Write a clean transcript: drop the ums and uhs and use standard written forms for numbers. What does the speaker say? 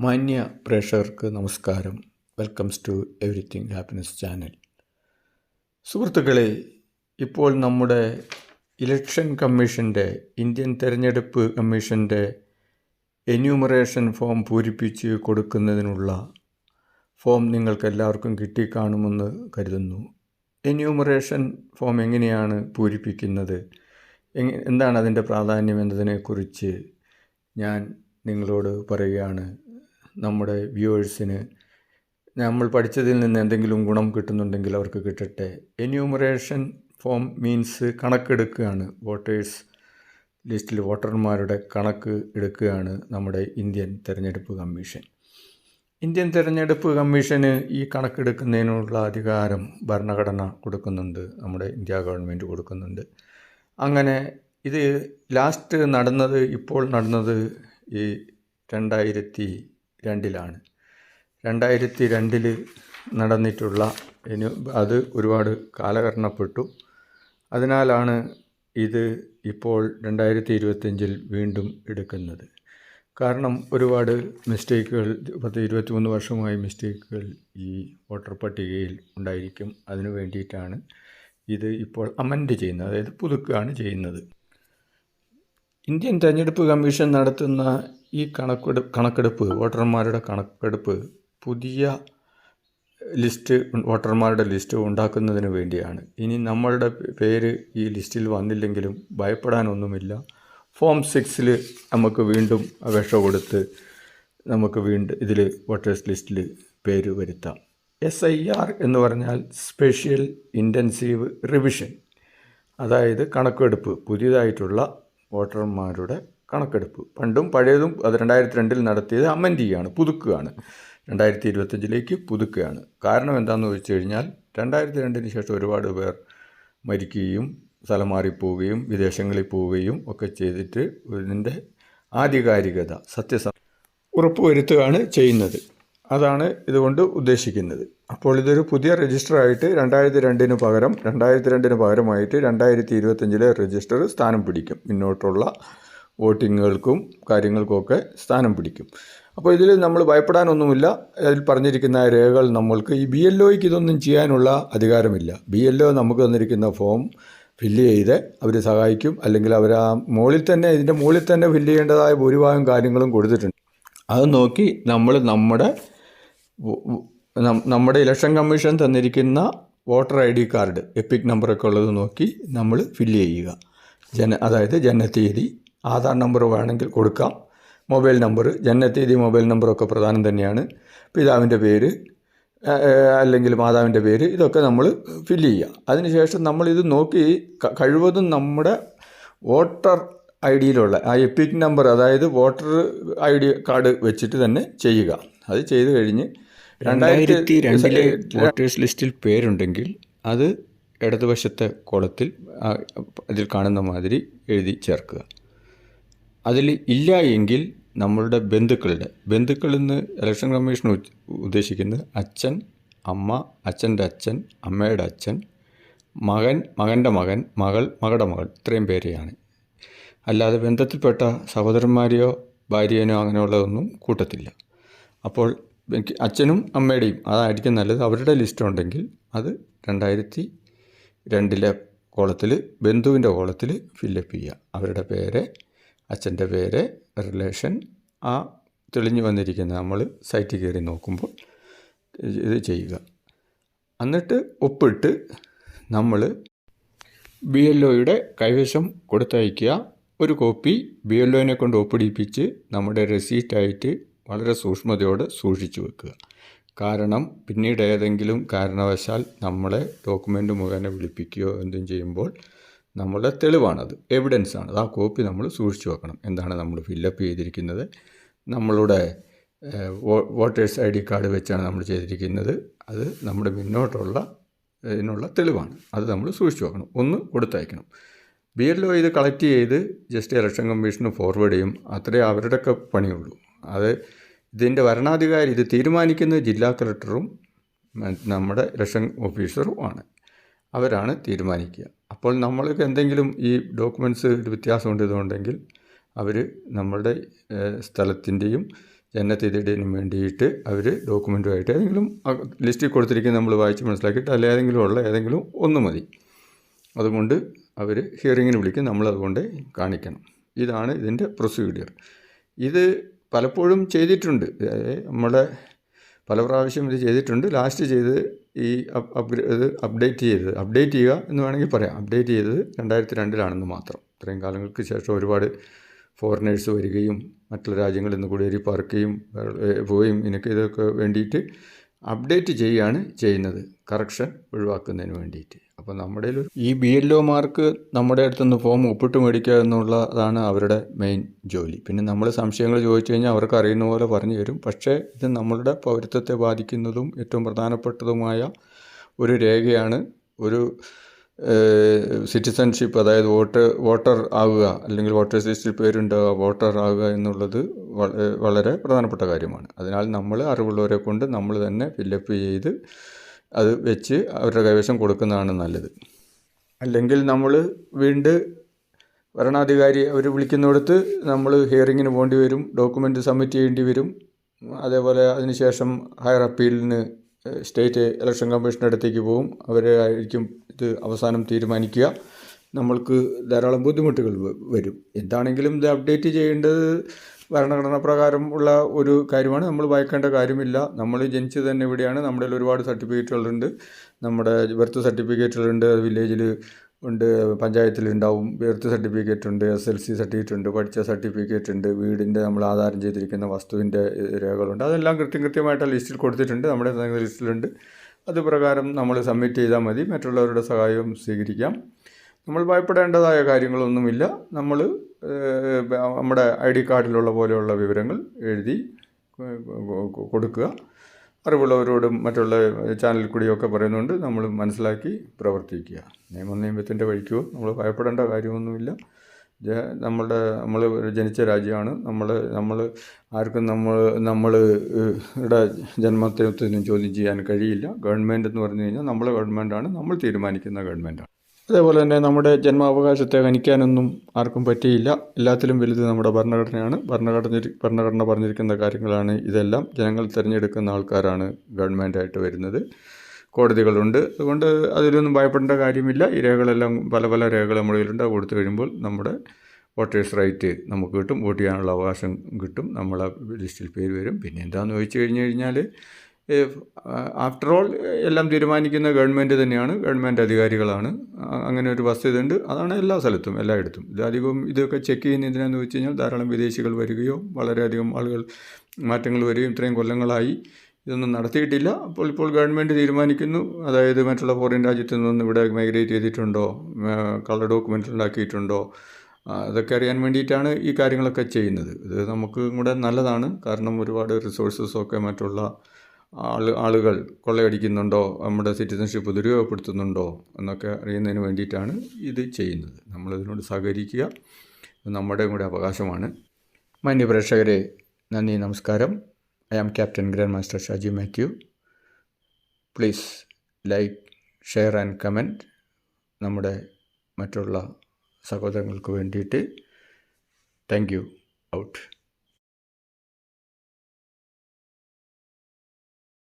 മാന്യ പ്രേക്ഷകർക്ക് നമസ്കാരം. Welcomes to everything happiness channel. സുഹൃത്തുക്കളെ, ഇപ്പോൾ നമ്മുടെ ഇലക്ഷൻ കമ്മീഷൻ്റെ, ഇന്ത്യൻ തെരഞ്ഞെടുപ്പ് കമ്മീഷൻ്റെ എന്യൂമറേഷൻ ഫോം പൂരിപ്പിച്ച് കൊടുക്കുന്നതിനുള്ള ഫോം നിങ്ങൾക്കെല്ലാവർക്കും കിട്ടിക്കാണുമെന്ന് കരുതുന്നു. എന്യൂമറേഷൻ ഫോം എങ്ങനെയാണ് പൂരിപ്പിക്കുന്നത്, എന്താണ് അതിൻ്റെ പ്രാധാന്യം എന്നതിനെക്കുറിച്ച് ഞാൻ നിങ്ങളോട് പറയുകയാണ്. നമ്മുടെ വ്യൂവേഴ്സിന് നമ്മൾ പഠിച്ചതിൽ നിന്ന് എന്തെങ്കിലും ഗുണം കിട്ടുന്നുണ്ടെങ്കിൽ അവർക്ക് കിട്ടട്ടെ. എന്യൂമറേഷൻ ഫോം മീൻസ് കണക്കെടുക്കുകയാണ്. വോട്ടേഴ്സ് ലിസ്റ്റിൽ വോട്ടർമാരുടെ കണക്ക് എടുക്കുകയാണ് നമ്മുടെ ഇന്ത്യൻ തെരഞ്ഞെടുപ്പ് കമ്മീഷൻ. ഇന്ത്യൻ തെരഞ്ഞെടുപ്പ് കമ്മീഷന് ഈ കണക്കെടുക്കുന്നതിനുള്ള അധികാരം ഭരണഘടന കൊടുക്കുന്നുണ്ട്, നമ്മുടെ ഇന്ത്യ ഗവൺമെൻറ് കൊടുക്കുന്നുണ്ട്. അങ്ങനെ ഇത് ലാസ്റ്റ് ഇപ്പോൾ നടന്നത് ഈ 2002 2002 നടന്നിട്ടുള്ള അത് ഒരുപാട് കാലഹരണപ്പെട്ടു. അതിനാലാണ് ഇത് ഇപ്പോൾ 2025 വീണ്ടും എടുക്കുന്നത്. കാരണം ഒരുപാട് മിസ്റ്റേക്കുകൾ, 23 വർഷമായി മിസ്റ്റേക്കുകൾ ഈ വോട്ടർ പട്ടികയിൽ ഉണ്ടായിരിക്കും. അതിനു വേണ്ടിയിട്ടാണ് ഇത് ഇപ്പോൾ അമെൻഡ് ചെയ്യുന്നത്, അതായത് പുതുക്കുകയാണ് ചെയ്യുന്നത്. ഇന്ത്യൻ തെരഞ്ഞെടുപ്പ് കമ്മീഷൻ നടത്തുന്ന ഈ കണക്കെടുപ്പ്, വോട്ടർമാരുടെ കണക്കെടുപ്പ്, പുതിയ വോട്ടർമാരുടെ ലിസ്റ്റ് ഉണ്ടാക്കുന്നതിന് വേണ്ടിയാണ്. ഇനി നമ്മളുടെ പേര് ഈ ലിസ്റ്റിൽ വന്നില്ലെങ്കിലും ഭയപ്പെടാനൊന്നുമില്ല. ഫോം 6 നമുക്ക് വീണ്ടും അപേക്ഷ കൊടുത്ത് നമുക്ക് വീണ്ടും ഇതിൽ വോട്ടേഴ്സ് ലിസ്റ്റിൽ പേര് വരുത്താം. SIR എന്ന് പറഞ്ഞാൽ സ്പെഷ്യൽ ഇൻറ്റൻസീവ് റിവിഷൻ, അതായത് കണക്കെടുപ്പ്, പുതിയതായിട്ടുള്ള വോട്ടർമാരുടെ കണക്കെടുപ്പ്. പണ്ടും പഴയതും അത് 2002 നടത്തിയത് അമെൻഡ് ചെയ്യുകയാണ്, പുതുക്കുകയാണ്, 2025 പുതുക്കുകയാണ്. കാരണം എന്താണെന്ന് വെച്ച് കഴിഞ്ഞാൽ 2002 ശേഷം ഒരുപാട് പേർ മരിക്കുകയും സ്ഥലം മാറിപ്പോവുകയും വിദേശങ്ങളിൽ പോവുകയും ഒക്കെ ചെയ്തിട്ട് ഇതിൻ്റെ ആധികാരികത, ഉറപ്പുവരുത്തുകയാണ് ചെയ്യുന്നത്. അതാണ് ഇതുകൊണ്ട് ഉദ്ദേശിക്കുന്നത്. അപ്പോൾ ഇതൊരു പുതിയ രജിസ്റ്ററായിട്ട് 2002 പകരമായിട്ട് 2025 രജിസ്റ്റർ സ്ഥാനം പിടിക്കും. മുന്നോട്ടുള്ള വോട്ടിങ്ങുകൾക്കും കാര്യങ്ങൾക്കുമൊക്കെ സ്ഥാനം പിടിക്കും. അപ്പോൾ ഇതിൽ നമ്മൾ ഭയപ്പെടാനൊന്നുമില്ല. അതിൽ പറഞ്ഞിരിക്കുന്ന രേഖകൾ നമ്മൾക്ക് ഈ BLOയ്ക്ക് ഇതൊന്നും ചെയ്യാനുള്ള അധികാരമില്ല. BLO നമുക്ക് തന്നിരിക്കുന്ന ഫോം ഫില്ല് ചെയ്ത് അവർ സഹായിക്കും. അല്ലെങ്കിൽ അവർ ആ ഇതിൻ്റെ മുകളിൽ തന്നെ ഫില്ല് ചെയ്യേണ്ടതായ ഭൂരിഭാഗം കാര്യങ്ങളും കൊടുത്തിട്ടുണ്ട്. അത് നോക്കി നമ്മൾ നമ്മുടെ ഇലക്ഷൻ കമ്മീഷൻ തന്നിരിക്കുന്ന വോട്ടർ ID കാർഡ്, എപ്പിക് നമ്പറൊക്കെ ഉള്ളത് നോക്കി നമ്മൾ ഫില്ല് ചെയ്യുക. അതായത് ജനനത്തീയതി, ആധാർ നമ്പർ വേണമെങ്കിൽ കൊടുക്കാം, മൊബൈൽ നമ്പർ, ജനനത്തീയതി മൊബൈൽ നമ്പറൊക്കെ പ്രധാനം തന്നെയാണ്. പിതാവിൻ്റെ പേര് അല്ലെങ്കിൽ മാതാവിൻ്റെ പേര്, ഇതൊക്കെ നമ്മൾ ഫില്ല് ചെയ്യുക. അതിനുശേഷം നമ്മളിത് നോക്കി കഴിവതും നമ്മുടെ വോട്ടർ ID ആ എപ്പിക് നമ്പർ, അതായത് വോട്ടർ ID കാർഡ് വെച്ചിട്ട് തന്നെ ചെയ്യുക. അത് ചെയ്ത് കഴിഞ്ഞ് 2002 വോട്ടേഴ്സ് ലിസ്റ്റിൽ പേരുണ്ടെങ്കിൽ അത് ഇടതുവശത്തെ കോളത്തിൽ അതിൽ കാണുന്ന മാതിരി എഴുതി ചേർക്കുക. അതിൽ ഇല്ല എങ്കിൽ നമ്മളുടെ ബന്ധുക്കളിൽ നിന്ന് ഇലക്ഷൻ കമ്മീഷൻ ഉദ്ദേശിക്കുന്നത് അച്ഛൻ, അമ്മ, അച്ഛൻ്റെ അച്ഛൻ, അമ്മയുടെ അച്ഛൻ, മകൻ, മകൻ്റെ മകൻ, മകൾ, മകളുടെ മകൾ, ഇത്രയും പേരെയാണ്. അല്ലാതെ ബന്ധത്തിൽപ്പെട്ട സഹോദരന്മാരെയോ ഭാര്യേനോ അങ്ങനെയുള്ളതൊന്നും കൂട്ടത്തില്ല. അപ്പോൾ അച്ഛനും അമ്മയുടെയും അതായിരിക്കും നല്ലത്. അവരുടെ ലിസ്റ്റ് ഉണ്ടെങ്കിൽ അത് 2002 കോളത്തിൽ, ബന്ധുവിൻ്റെ കോളത്തിൽ ഫില്ലപ്പ് ചെയ്യുക. അവരുടെ പേര്, അച്ഛൻ്റെ പേര്, റിലേഷൻ, ആ തെളിഞ്ഞു വന്നിരിക്കുന്ന നമ്മൾ സൈറ്റിൽ കയറി നോക്കുമ്പോൾ ഇത് ചെയ്യുക. എന്നിട്ട് ഒപ്പിട്ട് നമ്മൾ BLOയുടെ കൈവശം കൊടുത്തയക്കുക. ഒരു കോപ്പി BLOനെ കൊണ്ട് ഒപ്പിടിപ്പിച്ച് നമ്മുടെ റെസീറ്റായിട്ട് വളരെ സൂക്ഷ്മതയോടെ സൂക്ഷിച്ചു വെക്കുക. കാരണം പിന്നീട് ഏതെങ്കിലും കാരണവശാൽ നമ്മളെ ഡോക്യുമെൻ്റ് മുഖേന വിളിപ്പിക്കുകയോ എന്തും ചെയ്യുമ്പോൾ നമ്മളുടെ തെളിവാണത്, എവിഡൻസാണ്. ആ കോപ്പി നമ്മൾ സൂക്ഷിച്ചു വെക്കണം. എന്താണ് നമ്മൾ ഫില്ലപ്പ് ചെയ്തിരിക്കുന്നത്, നമ്മളുടെ വോട്ടേഴ്സ് ID കാർഡ് വെച്ചാണ് നമ്മൾ ചെയ്തിരിക്കുന്നത്, അത് നമ്മുടെ മുന്നോട്ടുള്ള ഇതിനുള്ള തെളിവാണ്. അത് നമ്മൾ സൂക്ഷിച്ചു വെക്കണം, ഒന്ന് കൊടുത്തയക്കണം. BLO ഇത് കളക്ട് ചെയ്ത് ജസ്റ്റ് ഇലക്ഷൻ കമ്മീഷന് ഫോർവേഡ് ചെയ്യും. അത്രേ അവരുടെയൊക്കെ പണിയുള്ളൂ. ഇതിൻ്റെ ഭരണാധികാരി, ഇത് തീരുമാനിക്കുന്നത് ജില്ലാ കളക്ടറും നമ്മുടെ ഇലക്ഷൻ ഓഫീസറും ആണ്. അവരാണ് തീരുമാനിക്കുക. അപ്പോൾ നമ്മൾക്ക് എന്തെങ്കിലും ഈ ഡോക്യുമെൻറ്റ്സ് വ്യത്യാസം ഉണ്ടെന്നുണ്ടെങ്കിൽ അവർ നമ്മളുടെ സ്ഥലത്തിൻ്റെയും ജനനത്തീയതിയുടെയും വേണ്ടിയിട്ട് അവർ ഡോക്യുമെൻറ്റുമായിട്ട് ഏതെങ്കിലും ലിസ്റ്റിൽ കൊടുത്തിരിക്കുന്ന നമ്മൾ വായിച്ച് മനസ്സിലാക്കിയിട്ട് അല്ല ഏതെങ്കിലും ഒന്ന് മതി. അതുകൊണ്ട് അവർ ഹിയറിങ്ങിന് വിളിക്കും, നമ്മളതുകൊണ്ട് കാണിക്കണം. ഇതാണ് ഇതിൻ്റെ പ്രൊസീജിയർ. ഇത് പലപ്പോഴും ചെയ്തിട്ടുണ്ട്, നമ്മുടെ പല പ്രാവശ്യം ഇത് ചെയ്തിട്ടുണ്ട്. ലാസ്റ്റ് ചെയ്ത് ഈ ഇത് അപ്ഡേറ്റ് ചെയ്യുക എന്ന് വേണമെങ്കിൽ പറയാം. അപ്ഡേറ്റ് ചെയ്തത് 2002 മാത്രം. ഇത്രയും കാലങ്ങൾക്ക് ശേഷം ഒരുപാട് ഫോറിനേഴ്സ് വരികയും മറ്റുള്ള രാജ്യങ്ങളിൽ നിന്ന് കുടിയേറി പാർക്കുകയും പോവുകയും ഇതൊക്കെ വേണ്ടിയിട്ട് അപ്ഡേറ്റ് ചെയ്യുന്നത്, കറക്ഷൻ ഒഴിവാക്കുന്നതിന് വേണ്ടിയിട്ട്. അപ്പോൾ നമ്മുടെ ഈ BLO മാർക്ക് നമ്മുടെ അടുത്തുനിന്ന് ഫോം ഒപ്പിട്ട് മേടിക്കുക എന്നുള്ളതാണ് അവരുടെ മെയിൻ ജോലി. പിന്നെ നമ്മൾ സംശയങ്ങൾ ചോദിച്ചു കഴിഞ്ഞാൽ അവർക്ക് അറിയുന്ന പോലെ പറഞ്ഞു തരും. പക്ഷേ ഇത് നമ്മളുടെ പൗരത്വത്തെ ബാധിക്കുന്നതും ഏറ്റവും പ്രധാനപ്പെട്ടതുമായ ഒരു രേഖയാണ്. ഒരു സിറ്റിസൺഷിപ്പ്, അതായത് വോട്ടർ ആവുക, അല്ലെങ്കിൽ വോട്ടേഴ്സ് ലിസ്റ്റിൽ പേരുണ്ടാവുക, വോട്ടർ ആവുക എന്നുള്ളത് വളരെ പ്രധാനപ്പെട്ട കാര്യമാണ്. അതിനാൽ നമ്മൾ അറിവുള്ളവരെ കൊണ്ട് നമ്മൾ തന്നെ ഫില്ലപ്പ് ചെയ്ത് അത് വെച്ച് അവരുടെ കൈവശം കൊടുക്കുന്നതാണ് നല്ലത്. അല്ലെങ്കിൽ നമ്മൾ വീണ്ടും ഭരണാധികാരി അവർ വിളിക്കുന്നിടത്ത് നമ്മൾ ഹിയറിങ്ങിന് പോകേണ്ടി വരും, ഡോക്യുമെൻ്റ് സബ്മിറ്റ് ചെയ്യേണ്ടി വരും. അതേപോലെ അതിനുശേഷം ഹയർ അപ്പീലിന് സ്റ്റേറ്റ് ഇലക്ഷൻ കമ്മീഷൻ്റെ അടുത്തേക്ക് പോകും. അവരായിരിക്കും ഇത് അവസാനം തീരുമാനിക്കുക. നമ്മൾക്ക് ധാരാളം ബുദ്ധിമുട്ടുകൾ വരും. എന്താണെങ്കിലും ഇത് അപ്ഡേറ്റ് ചെയ്യേണ്ടത് ഭരണഘടന പ്രകാരം ഉള്ള ഒരു കാര്യമാണ്. നമ്മൾ ഭയക്കേണ്ട കാര്യമില്ല. നമ്മൾ ജനിച്ചത് തന്നെ ഇവിടെയാണ്. നമ്മുടെ ഒരുപാട് സർട്ടിഫിക്കറ്റുകളുണ്ട്. നമ്മുടെ ബർത്ത് സർട്ടിഫിക്കറ്റുകളുണ്ട്, വില്ലേജിൽ ഉണ്ട്, പഞ്ചായത്തിലുണ്ടാവും. ബർത്ത് സർട്ടിഫിക്കറ്റ് ഉണ്ട്, SLC സർട്ടിഫിക്കറ്റ് ഉണ്ട്, പഠിച്ച സർട്ടിഫിക്കറ്റ് ഉണ്ട്, വീടിൻ്റെ നമ്മൾ ആധാരം ചെയ്തിരിക്കുന്ന വസ്തുവിൻ്റെ രേഖകളുണ്ട്. അതെല്ലാം കൃത്യമായിട്ട് ലിസ്റ്റിൽ കൊടുത്തിട്ടുണ്ട്, നമ്മുടെ ലിസ്റ്റിലുണ്ട്. അത് പ്രകാരം നമ്മൾ സബ്മിറ്റ് ചെയ്താൽ മതി. മറ്റുള്ളവരുടെ സഹായവും സ്വീകരിക്കാം. നമ്മൾ ഭയപ്പെടേണ്ടതായ കാര്യങ്ങളൊന്നുമില്ല. നമ്മൾ നമ്മുടെ ID കാർഡിലുള്ള പോലെയുള്ള വിവരങ്ങൾ എഴുതി കൊടുക്കുക. അറിവുള്ളവരോടും മറ്റുള്ള ചാനലിൽ കൂടിയൊക്കെ പറയുന്നുണ്ട്, നമ്മൾ മനസ്സിലാക്കി പ്രവർത്തിക്കുക. നിയമത്തിൻ്റെ വഴിക്കോ നമ്മൾ ഭയപ്പെടേണ്ട കാര്യമൊന്നുമില്ല. നമ്മൾ ജനിച്ച രാജ്യമാണ്. നമ്മൾ ആർക്കും നമ്മളുടെ ജന്മത്തെയൊന്നും ചോദ്യം ചെയ്യാൻ കഴിയില്ല. ഗവൺമെൻറ് എന്ന് പറഞ്ഞു കഴിഞ്ഞാൽ നമ്മളെ ഗവൺമെൻറ്റാണ്, നമ്മൾ തീരുമാനിക്കുന്ന ഗവൺമെൻറ്റാണ്. അതേപോലെ തന്നെ നമ്മുടെ ജന്മാവകാശത്തെ ഹനിക്കാനൊന്നും ആർക്കും പറ്റിയില്ല. എല്ലാത്തിലും വലുത് നമ്മുടെ ഭരണഘടനയാണ്. ഭരണഘടന പറഞ്ഞിരിക്കുന്ന കാര്യങ്ങളാണ് ഇതെല്ലാം. ജനങ്ങൾ തിരഞ്ഞെടുക്കുന്ന ആൾക്കാരാണ് ഗവൺമെൻറ്റായിട്ട് വരുന്നത്. കോടതികളുണ്ട്. അതുകൊണ്ട് അതിലൊന്നും ഭയപ്പെടേണ്ട കാര്യമില്ല. ഈ രേഖകളെല്ലാം പല രേഖകൾ നമ്മുടെ കയ്യിലുണ്ട്. അത് കൊടുത്തു കഴിയുമ്പോൾ നമ്മുടെ വോട്ടേഴ്സ് റൈറ്റ് നമുക്ക് കിട്ടും, വോട്ട് ചെയ്യാനുള്ള അവകാശം കിട്ടും, നമ്മളെ ലിസ്റ്റിൽ പേര് വരും. പിന്നെ എന്താണെന്ന് ചോദിച്ചു കഴിഞ്ഞാൽ ആഫ്റ്റർ ഓൾ എല്ലാം തീരുമാനിക്കുന്ന ഗവൺമെൻറ് തന്നെയാണ്, ഗവൺമെൻറ് അധികാരികളാണ്. അങ്ങനെ ഒരു വസ്തുതയുണ്ട്. അതാണ് എല്ലാ സ്ഥലത്തും എല്ലായിടത്തും. ഇതൊക്കെ ചെക്ക് ചെയ്യുന്നതിനാന്ന് വെച്ച് കഴിഞ്ഞാൽ ധാരാളം വിദേശികൾ വരികയോ വളരെയധികം മാറ്റങ്ങൾ വരികയും ഇത്രയും കൊല്ലങ്ങളായി ഇതൊന്നും നടത്തിയിട്ടില്ല. ഇപ്പോൾ ഗവൺമെൻറ് തീരുമാനിക്കുന്നു, അതായത് മറ്റുള്ള ഫോറിൻ രാജ്യത്തു നിന്നൊന്നും ഇവിടെ മൈഗ്രേറ്റ് ചെയ്തിട്ടുണ്ടോ, കളർ ഡോക്യുമെൻ്റ് ഉണ്ടാക്കിയിട്ടുണ്ടോ, അതൊക്കെ അറിയാൻ വേണ്ടിയിട്ടാണ് ഈ കാര്യങ്ങളൊക്കെ ചെയ്യുന്നത്. ഇത് നമുക്ക് കൂടെ നല്ലതാണ്. കാരണം ഒരുപാട് റിസോഴ്സസൊക്കെ മറ്റുള്ള ആളുകൾ കൊള്ളയടിക്കുന്നുണ്ടോ, നമ്മുടെ സിറ്റിസൺഷിപ്പ് ദുരുപയോഗപ്പെടുത്തുന്നുണ്ടോ എന്നൊക്കെ അറിയുന്നതിന് വേണ്ടിയിട്ടാണ് ഇത് ചെയ്യുന്നത്. നമ്മളിതിനോട് സഹകരിക്കുക, നമ്മുടെ കൂടെ അവകാശമാണ്. മാന്യ പ്രേക്ഷകരെ, നന്ദി, നമസ്കാരം. I am Captain Grand Master Shaji Matthew. Please like, share and comment നമ്മുടെ മറ്റുള്ള സഹോദരങ്ങൾക്ക് വേണ്ടിയിട്ട്. Thank you. ഔട്ട്.